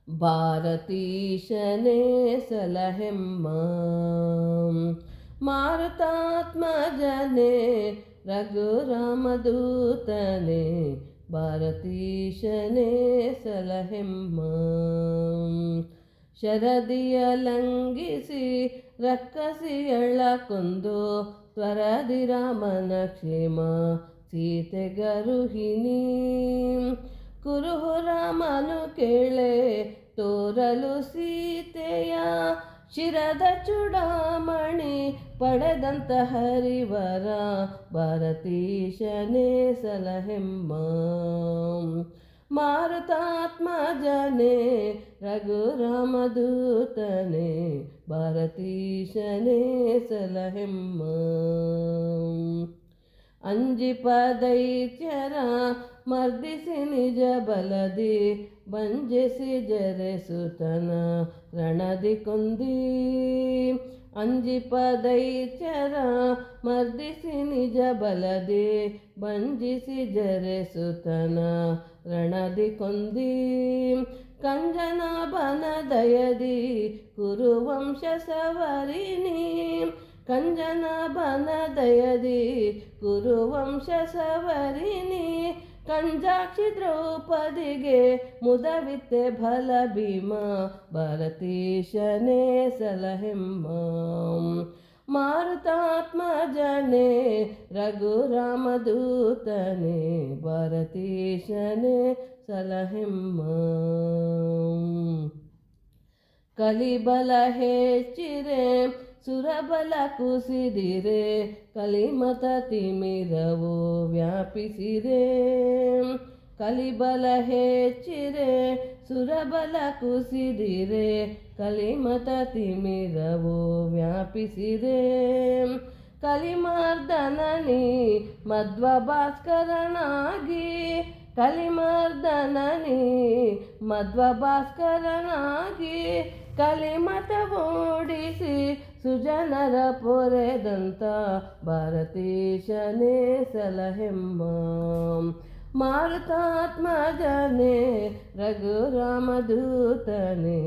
ಭಾರತೀಶನೇ ಸಲಹೆಮ್ಮ ಮಾರುತಾತ್ಮಜನೇ ರಘುರಾಮದೂತನೇ ಭಾರತೀಶನೇ ಸಲಹೆಮ್ಮ ಶರದಿಯ ಲಂಘಿಸಿ ರಕ್ಕಸಿಯಳ ಕೊಂದು ತ್ವರದಿ ರಾಮನ ಕ್ಷೇಮ ಸೀತೆಗರುಹಿಣಿ ಕುರುಹು ರಾಮನು ಕೇಳೆ ತೋರಲು ಸೀತೆಯ ಶಿರದ ಚೂಡಾಮಣಿ ಪಡೆದಂತ ಹರಿವರ ಭಾರತೀಶನೇ ಸಲಹೆಮ್ಮ ಮಾರುತಾತ್ಮಜನೇ ರಘುರಾಮದೂತನೇ ಭಾರತೀಶನೇ ಸಲಹೆಮ್ಮ ಅಂಜಿಪ ದೈತ್ಯರ ಮರ್ದಿಸಿ ನಿಜ ಬಲದಿ ಬಂಜಿಸಿ ಜರೆಸುತನ ರಣದಿ ಕೊಂದಿ ಅಂಜಿಪ ದೈತ್ಯರ ಮರ್ದಿಸಿ ನಿಜ ಬಲದಿ ಬಂಜಿಸಿ ಜರೆಸುತನ ರಣದಿ ಕೊಂದಿ ಕಂಜನಾಭನ ದಯದಿ ಕುರುವಂಶ ಸವರಿಣಿ ಕಂಜನಾಭನ ದಯದಿ ಕುರುವಂಶ ಸವರಿಣಿ ಕಂಜಾಕ್ಷಿ ದ್ರೌಪದಿಗೆ ಮುದವಿತ್ತೆ ಬಲ ಭೀಮ ಭಾರತೀಶನೇ ಸಲಹೆಮ್ಮ ಮಾರುತಾತ್ಮಜನೇ ರಘುರಾಮದೂತನೇ ಭಾರತೀಶನೇ ಸಲಹೆಮ್ಮ ಕಲಿಬಲ ಹೆಚ್ಚಿರೆ ಸುರಬಲ ಕುಸಿದಿರೆ ಕಲಿಮತ ತಿಮಿರವು ವ್ಯಾಪಿಸಿರೆ ಕಲಿಬಲ ಹೆಚ್ಚಿರೆ ಸುರಬಲ ಕುಸಿದಿರೆ ಕಲಿಮತ ತಿಮಿರವು ವ್ಯಾಪಿಸಿರೆ ಕಲಿಮರ್ದನನಿ ಮಧ್ವ ಭಾಸ್ಕರನಾಗಿ ಕಲಿಮರ್ದನನಿ ಮಧ್ವ ಭಾಸ್ಕರನಾಗಿ ಕಲಿಮತ ಓಡಿಸಿ ಸುಜನರ ಪೊರೆದಂತ ಭಾರತೀಶನೇ ಸಲಹೆಮ್ಮ ಮಾರುತಾತ್ಮಜನೇ ರಘುರಾಮದೂತನೇ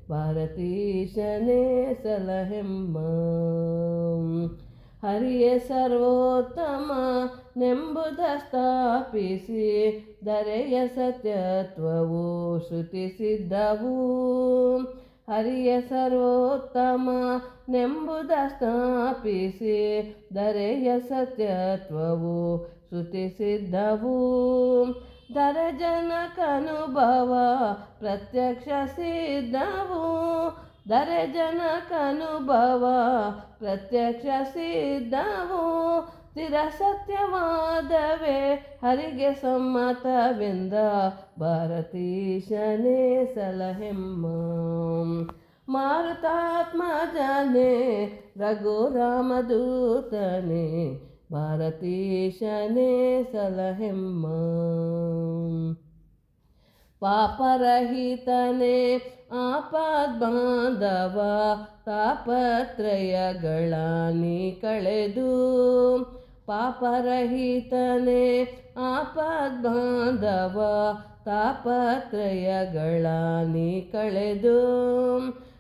ಭಾರತೀಶನೇ ಸಲಹೆಮ್ಮ ಹರಿಯೇ ಸರ್ವೋತ್ತಮ ನೆಂಬುದ ಸ್ಥಾಪಿಸಿ ಧರೆಯ ಸತ್ಯತ್ವವು ಶ್ರುತಿಸಿದ್ದವು ಹರಿಯ ಸರ್ವೋತ್ತಮ ನೆಂಬುದ ಸ್ಥಾಪಿಸಿ ಧರೆಯ ಸತ್ಯತ್ವವು ಶ್ರುತಿಸಿದ್ದವು ಧರ ಜನಕನುಭವ ಪ್ರತ್ಯಕ್ಷ ಸಿದ್ಧವು ಧರ ಜನಕನುಭವ ಪ್ರತ್ಯಕ್ಷ ಸಿದ್ಧವು ಸ್ಥಿರ ಸತ್ಯವಾದವೇ ಹರಿಗೆ ಸಮ್ಮತವೆಂದ ಭಾರತೀಶನೇ ಸಲಹೆಮ್ಮ ಮಾರುತಾತ್ಮಜನೇ ರಘುರಾಮದೂತನೇ ಭಾರತೀಶನೇ ಸಲಹೆಮ್ಮ ಪಾಪರಹಿತನೇ ಆಪದ್ಬಾಂಧವ ತಾಪತ್ರಯಗಳ ನೀ ಕಳೆದು ಪಾಪರಹಿತನೇ ಆಪದ್ಬಾಂಧವ ತಾಪತ್ರಯಗಳ ನೀ ಕಳೆದು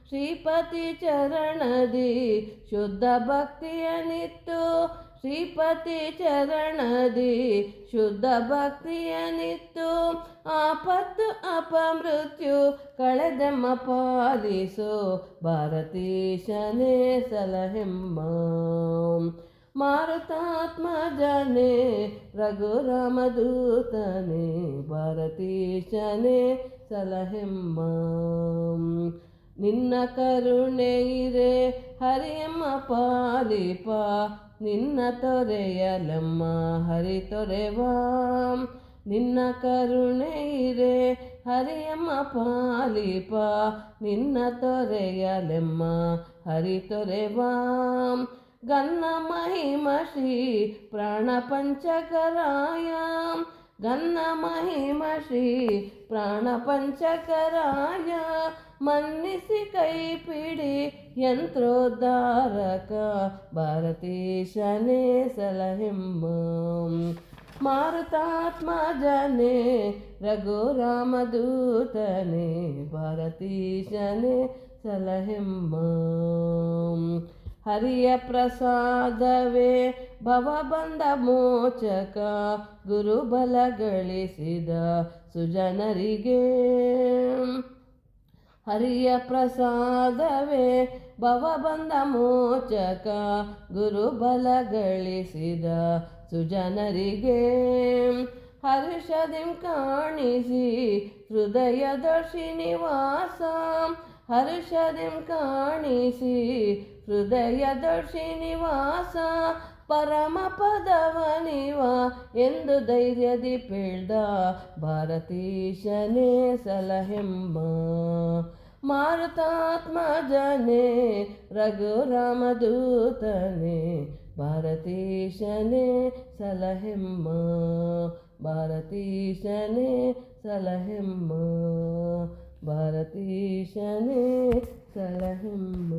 ಶ್ರೀಪತಿ ಚರಣದಿ ಶುದ್ಧ ಭಕ್ತಿಯನಿತ್ತು ಶ್ರೀಪತಿ ಚರಣದಿ ಶುದ್ಧ ಭಕ್ತಿಯನಿತ್ತು ಆಪತ್ತು ಅಪಮೃತ್ಯು ಕಳೆದೆಮ್ಮ ಪಾಲಿಸು ಭಾರತೀಶನೇ ಸಲಹೆಮ್ಮ ಮಾರುತಾತ್ಮಜನೇ ರಘುರಾಮದೂತನೇ ಭಾರತೀಶನೇ ಸಲಹೆಮ್ಮ ನಿನ್ನ ಕರುಣೆಯಿರೆ ಹರಿಯಮ್ಮ ಪಾಲಿಪ ನಿನ್ನ ತೊರೆಯಲಮ್ಮ ಹರಿ ತೊರೆವಾ ನಿನ್ನ ಕರುಣೆಯಿರೆ ಹರಿಯಮ್ಮ ಪಾಲಿಪ ನಿನ್ನ ತೊರೆಯಲೆಮ್ಮ ಹರಿ ತೊರೆವಾ ಗನ್ನ ಮಹಿಮ ಶ್ರೀ ಪ್ರಾಣ ಪಂಚಕರಾಯ ಗನ್ನ ಮಹಿಮ ಶ್ರೀ ಪ್ರಾಣ ಪಂಚಕರಾಯ ಮನ್ನಿಸಿ ಕೈ ಪಿಡಿ ಯಂತ್ರೋದ್ಧಾರಕ ಭಾರತೀಶನೇ ಸಲಹೆಮ್ಮ ಮಾರುತಾತ್ಮಜನೇ ರಘುರಾಮದೂತನೇ ಭಾರತೀಶನೇ ಸಲಹೆಮ್ಮ. ಹರಿಯ ಪ್ರಸಾದವೇ ಭವಬಂಧ ಮೋಚಕ ಗುರುಬಲ ಗಳಿಸಿದ ಸುಜನರಿಗೆ. ಹರಿಯ ಪ್ರಸಾದವೇ ಭವಬಂಧ ಮೋಚಕ ಗುರುಬಲ ಗಳಿಸಿದ ಸುಜನರಿಗೆ. ಹರ್ಷದಿಂ ಕಾಣಿಸಿ ಹೃದಯದರ್ಶಿ ನಿವಾಸ. ಹರ್ಷದಿಂ ಕಾಣಿಸಿ ಹೃದಯದರ್ಶಿ ನಿವಾಸ. ಪರಮ ಪದವನಿವ ಎಂದು ಧೈರ್ಯದಿ ಪೇಳ್ದ ಭಾರತೀಶನೇ ಸಲಹೆಮ್ಮ. ಮಾರುತಾತ್ಮಜನೇ ರಘುರಾಮದೂತನೇ ಭಾರತೀಶನೇ ಸಲಹೆಮ್ಮ. ಭಾರತೀಶನೇ ಸಲಹೆಮ್ಮ. ಭಾರತೀಶನೇ ಸಲಹೆಮ್ಮ.